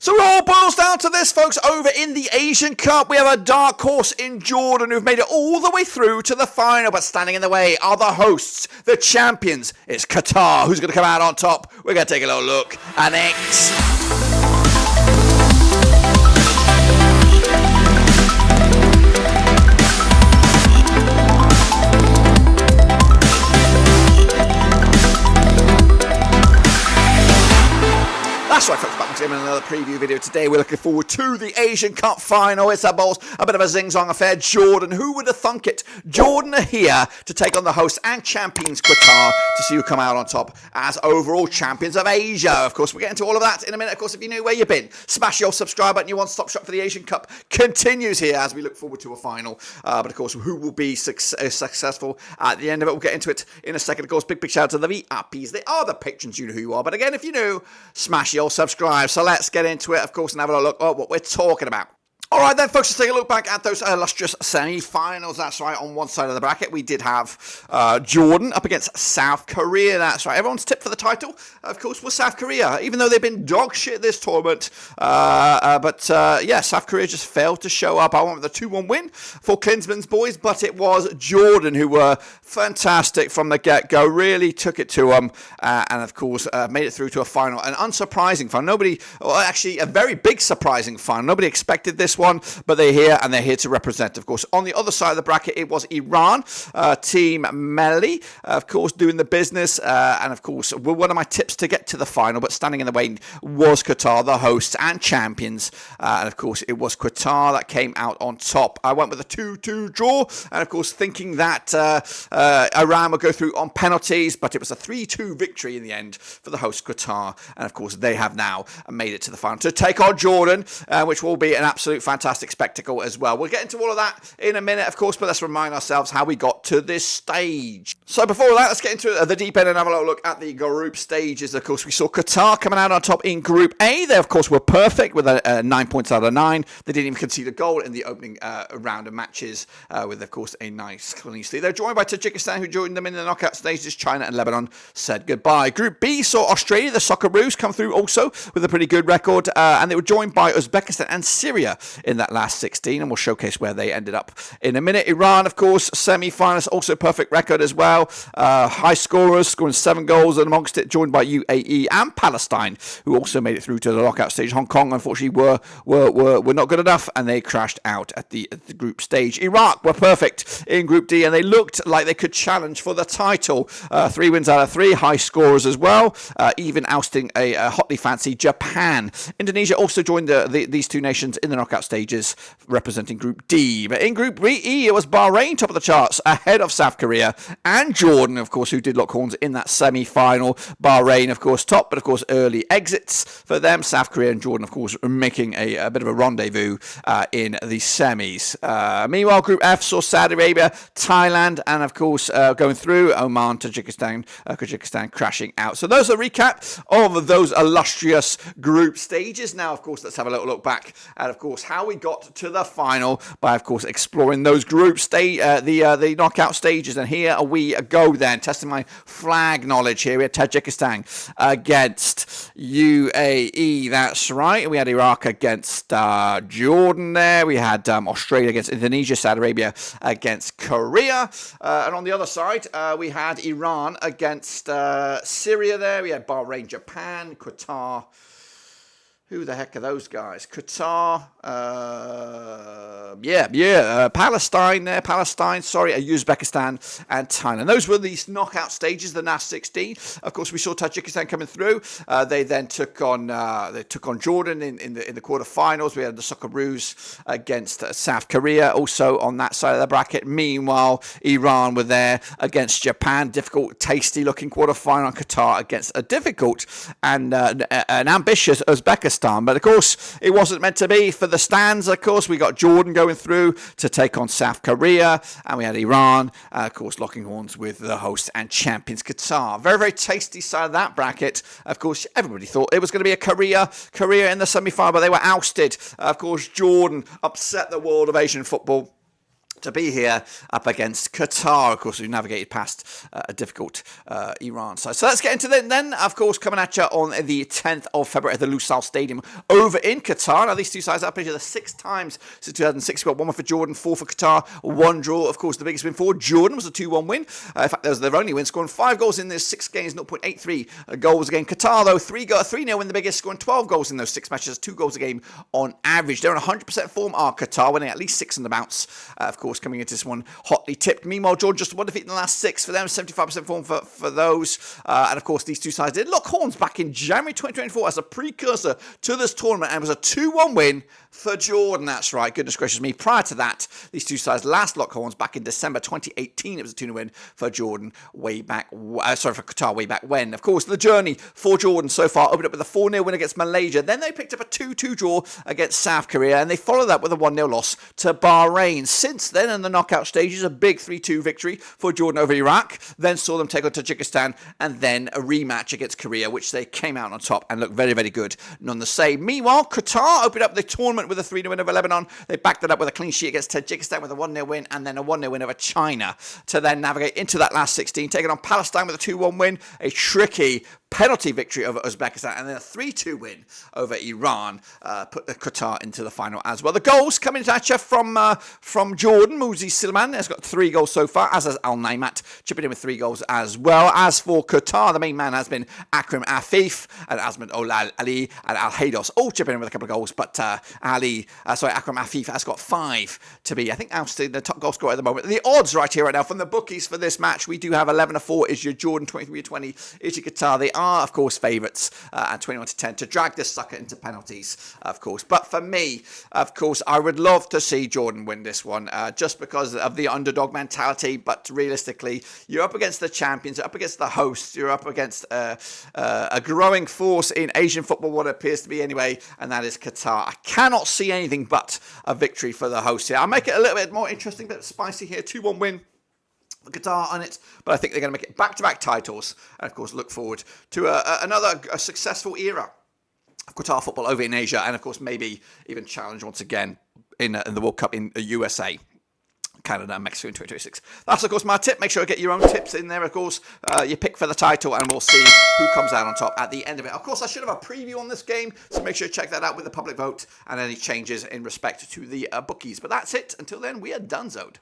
So it all boils down to this, folks. Over in the Asian Cup, we have a dark horse in Jordan who've made it all the way through to the final, but standing in the way are the hosts, the champions. It's Qatar who's going to come out on top. We're going to take a little look at it. That's right, folks, back once again in another preview video today. We're looking forward to the Asian Cup final. It's a bit of a zing-zong affair. Jordan, who would have thunk it? Jordan are here to take on the hosts and champions Qatar to see who come out on top as overall champions of Asia. Of course, we'll get into all of that in a minute. Of course, if you knew where you've been, smash your subscribe button. Your one-stop shop for the Asian Cup continues here as we look forward to a final. But of course, who will be successful at the end of it? We'll get into it in a second. Of course, big shout out to the VIPs. They are the patrons. You know who you are. But again, if you knew, smash your subscribe. So let's get into it, of course, and have a look at what we're talking about. All right, then, folks, let's take a look back at those illustrious semi-finals. That's right, on one side of the bracket, we did have Jordan up against South Korea. That's right, everyone's tip for the title, of course, was South Korea, even though they've been dog shit this tournament. Yeah, South Korea just failed to show up. I went with a 2-1 win for Klinsmann's boys, but it was Jordan who were fantastic from the get-go, really took it to them, and, of course, made it through to a final, an unsurprising final. Actually, a very big surprising final. Nobody expected this one, but they're here and they're here to represent. Of course, on the other side of the bracket, it was Iran, Team Melli, of course, doing the business, and of course, one of my tips to get to the final, but standing in the way was Qatar, the hosts and champions, and of course, it was Qatar that came out on top. I went with a 2-2 draw, and of course, thinking that Iran would go through on penalties, but it was a 3-2 victory in the end for the host Qatar, and of course, they have now made it to the final to take on Jordan, which will be an absolute fantastic spectacle as well. We'll get into all of that in a minute, of course, but let's remind ourselves how we got to this stage. So before that, let's get into the deep end and have a little look at the group stages. Of course, we saw Qatar coming out on top in Group A. They, of course, were perfect with 9 points out of 9. They didn't even concede a goal in the opening round of matches with, of course, a nice clean sweep. They're joined by Tajikistan, who joined them in the knockout stages. China and Lebanon said goodbye. Group B saw Australia, the Socceroos, come through also with a pretty good record, and they were joined by Uzbekistan and Syria in that last 16, and we'll showcase where they ended up in a minute. Iran, of course, semi-finals, also perfect record as well. High scorers, scoring 7 goals, and amongst it, joined by UAE and Palestine, who also made it through to the knockout stage. Hong Kong, unfortunately, were not good enough, and they crashed out at the group stage. Iraq were perfect in Group D, and they looked like they could challenge for the title. 3 wins out of 3, high scorers as well, even ousting a hotly fancied Japan. Indonesia also joined these two nations in the knockout stages, representing Group D. But in Group E, it was Bahrain top of the charts, ahead of South Korea and Jordan, of course, who did lock horns in that semi-final. Bahrain, of course, top, but of course, early exits for them. South Korea and Jordan, of course, making a bit of a rendezvous in the semis. Meanwhile, Group F saw Saudi Arabia, Thailand, and of course, going through Oman, Tajikistan crashing out. So those are a recap of those illustrious group stages. Now, of course, let's have a little look back at, of course, how we got to the final by, of course, exploring those group the knockout stages. And here we go then, testing my flag knowledge here. We had Tajikistan against UAE, that's right. We had Iraq against Jordan there. We had Australia against Indonesia, Saudi Arabia against Korea. And on the other side, we had Iran against Syria there. We had Bahrain, Japan, Qatar. Who the heck are those guys? Qatar, Palestine, Uzbekistan and Thailand. Those were these knockout stages, the last 16. Of course, we saw Tajikistan coming through. They then took on Jordan in the quarterfinals. We had the Socceroos against South Korea, also on that side of the bracket. Meanwhile, Iran were there against Japan. Difficult, tasty-looking quarterfinal. Qatar against a difficult and an ambitious Uzbekistan. But of course, it wasn't meant to be for the stands. Of course, we got Jordan going through to take on South Korea, and we had Iran, of course, locking horns with the hosts and champions Qatar. Very, very tasty side of that bracket. Of course, everybody thought it was going to be a Korea in the semi-final, but they were ousted. Of course, Jordan upset the world of Asian football to be here up against Qatar. Of course, we've navigated past a difficult Iran side. So let's get into it then. Of course, coming at you on the 10th of February at the Lusail Stadium over in Qatar. Now, these two sides up each other 6 times since 2006. We've got 1 for Jordan, 4 for Qatar, 1 draw. Of course, the biggest win for Jordan was a 2-1 win. In fact, that was their only win, scoring 5 goals in those 6 games, 0.83 goals a game. Qatar, though, 3-0 win, the biggest, scoring 12 goals in those 6 matches, 2 goals a game on average. They're in 100% form, are Qatar, winning at least 6 in the bounce. Of course, coming into this one hotly tipped. Meanwhile, Jordan just 1 defeat in the last 6 for them, 75% form for those. And of course, these two sides did lock horns back in January 2024 as a precursor to this tournament, and it was a 2-1 win for Jordan. That's right, goodness gracious me. Prior to that, these two sides last locked horns back in December 2018. It was a 2-0 win for Jordan for Qatar way back when. Of course, the journey for Jordan so far opened up with a 4-0 win against Malaysia. Then they picked up a 2-2 draw against South Korea, and they followed that with a 1-0 loss to Bahrain. Since then, in the knockout stages, a big 3-2 victory for Jordan over Iraq, then saw them take on Tajikistan, and then a rematch against Korea, which they came out on top and looked very, very good none the same. Meanwhile, Qatar opened up the tournament with a 3-0 win over Lebanon. They backed it up with a clean sheet against Tajikistan with a 1-0 win, and then a 1-0 win over China to then navigate into that last 16, taking on Palestine with a 2-1 win, a tricky penalty victory over Uzbekistan, and then a 3-2 win over Iran put Qatar into the final as well. The goals coming at you from Jordan. Muzi Silman has got 3 goals so far, as has Al Naimat, chipping in with 3 goals as well. As for Qatar, the main man has been Akram Afif and Asmad Olal Ali and Al Haydos, all chipping in with a couple of goals, but Akram Afif has got 5 to be, I think, ousted the top goal scorer at the moment. The odds right here right now from the bookies for this match, we do have 11-4 is your Jordan, 23-20 is your Qatar. They are, of course, favourites at 21-10 to drag this sucker into penalties, of course. But for me, of course, I would love to see Jordan win this one just because of the underdog mentality. But realistically, you're up against the champions, you're up against the hosts, you're up against a growing force in Asian football, what it appears to be anyway, and that is Qatar. I cannot see anything but a victory for the hosts here. I'll make it a little bit more interesting, a bit spicy here. 2-1 win for Qatar on it, but I think they're going to make it back-to-back titles, and of course look forward to another successful era of Qatar football over in Asia, and of course maybe even challenge once again in the World Cup in USA, Canada and Mexico in 2026. That's of course my tip. Make sure to get your own tips in there, of course, your pick for the title, and we'll see who comes out on top at the end of it. Of course, I should have a preview on this game, so make sure to check that out with the public vote and any changes in respect to the bookies. But that's it. Until then, we are donezoed.